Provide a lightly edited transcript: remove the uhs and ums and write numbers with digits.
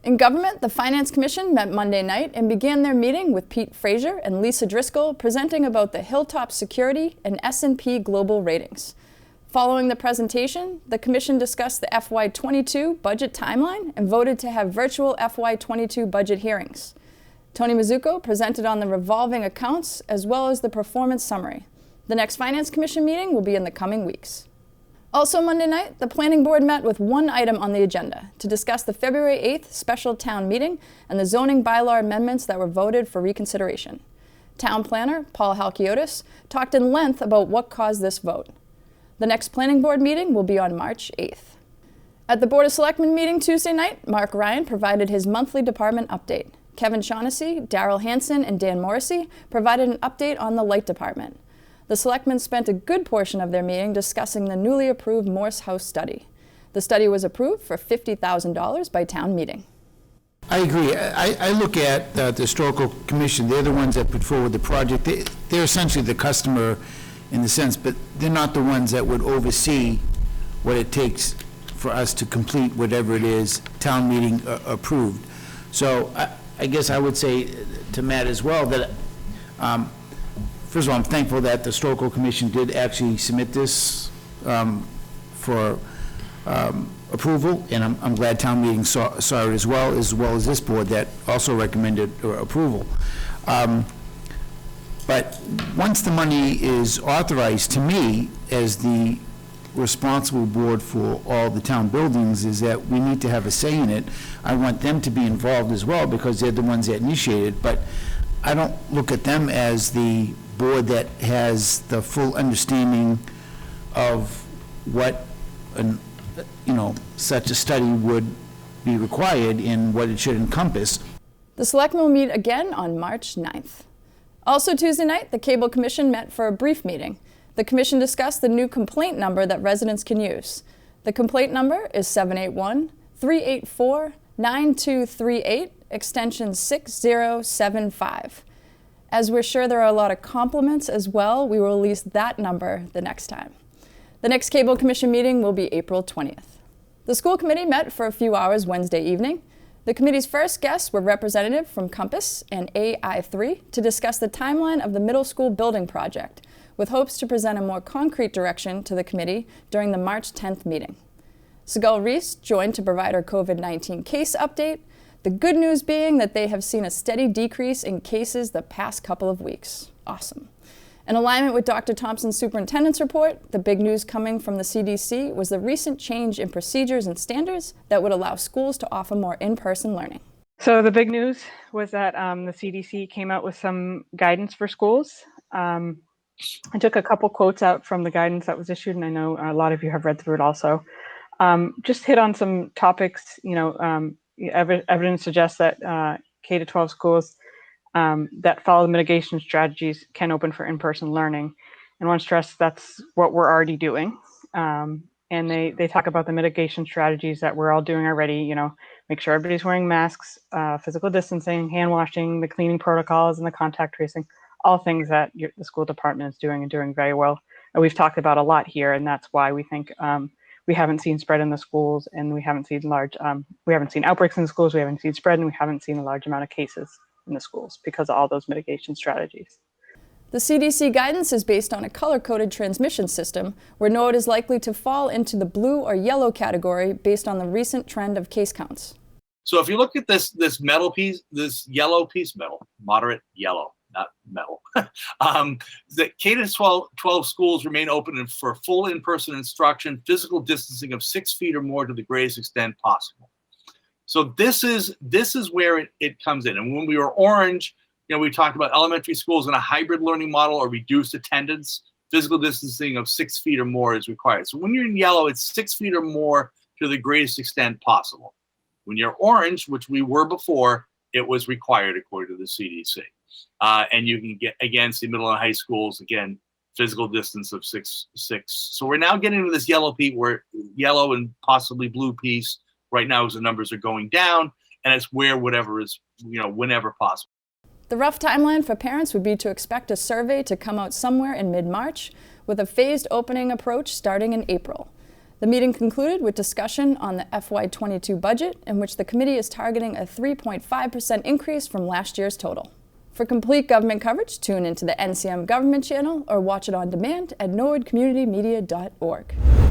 In government, the Finance Commission met Monday night and began their meeting with Pete Frazier and Lisa Driscoll presenting about the Hilltop Security and S&P Global ratings. Following the presentation, the Commission discussed the FY22 budget timeline and voted to have virtual FY22 budget hearings. Tony Mazzucco presented on the revolving accounts as well as the performance summary. The next Finance Commission meeting will be in the coming weeks. Also Monday night, the Planning Board met with one item on the agenda to discuss the February 8th special town meeting and the zoning bylaw amendments that were voted for reconsideration. Town Planner Paul Halkiotis talked in length about what caused this vote. The next Planning Board meeting will be on March 8th. At the Board of Selectmen meeting Tuesday night, Mark Ryan provided his monthly department update. Kevin Shaughnessy, Daryl Hanson, and Dan Morrissey provided an update on the Light Department. The Selectmen spent a good portion of their meeting discussing the newly approved Morse House study. The study was approved for $50,000 by town meeting. I agree. I look at the Historical Commission. They're the ones that put forward the project. They're essentially the customer in the sense, but they're not the ones that would oversee what it takes for us to complete whatever it is town meeting approved. So I guess I would say to Matt as well that, first of all, I'm thankful that the Historical Commission did actually submit this for approval, and I'm glad town meeting saw it as well as this board that also recommended approval. But once the money is authorized, to me, as the responsible board for all the town buildings, is that we need to have a say in it. I want them to be involved as well because they're the ones that initiated, but I don't look at them as the board that has the full understanding of what such a study would be required and what it should encompass. The Selectmen will meet again on March 9th. Also Tuesday night, the Cable Commission met for a brief meeting. The Commission discussed the new complaint number that residents can use. The complaint number is 781-384-9238, extension 6075. As we're sure there are a lot of compliments as well, we will release that number the next time. The next Cable Commission meeting will be April 20th. The school committee met for a few hours Wednesday evening. The committee's first guests were representatives from Compass and AI3 to discuss the timeline of the middle school building project, with hopes to present a more concrete direction to the committee during the March 10th meeting. Segal Reese joined to provide her COVID-19 case update, the good news being that they have seen a steady decrease in cases the past couple of weeks. Awesome. In alignment with Dr. Thompson's superintendent's report, the big news coming from the CDC was the recent change in procedures and standards that would allow schools to offer more in-person learning. So the big news was that the CDC came out with some guidance for schools. I took a couple quotes out from the guidance that was issued, and I know a lot of you have read through it also. Just hit on some topics. Evidence suggests that K-12 schools that follow the mitigation strategies can open for in-person learning. And I want to stress that's what we're already doing. And they talk about the mitigation strategies that we're all doing already, make sure everybody's wearing masks, physical distancing, hand washing, the cleaning protocols, and the contact tracing, all things that the school department is doing and doing very well. And we've talked about a lot here, and that's why we think we haven't seen spread in the schools, and we haven't seen outbreaks in the schools, we haven't seen spread, and we haven't seen a large amount of cases in the schools because of all those mitigation strategies. The CDC guidance is based on a color-coded transmission system where Norwood is likely to fall into the blue or yellow category based on the recent trend of case counts. So if you look at this metal piece, this yellow piece, moderate yellow, not metal, the K-12 schools remain open for full in-person instruction, physical distancing of 6 feet or more to the greatest extent possible. So this is where it comes in. And when we were orange, we talked about elementary schools in a hybrid learning model or reduced attendance. Physical distancing of 6 feet or more is required. So when you're in yellow, it's 6 feet or more to the greatest extent possible. When you're orange, which we were before, it was required according to the CDC. And you can get, again, see middle and high schools, again, physical distance of six. So we're now getting into this yellow and possibly blue piece. Right now, as the numbers are going down, and it's where whatever is, whenever possible. The rough timeline for parents would be to expect a survey to come out somewhere in mid-March, with a phased opening approach starting in April. The meeting concluded with discussion on the FY22 budget, in which the committee is targeting a 3.5% increase from last year's total. For complete government coverage, tune into the NCM Government channel or watch it on demand at norwoodcommunitymedia.org.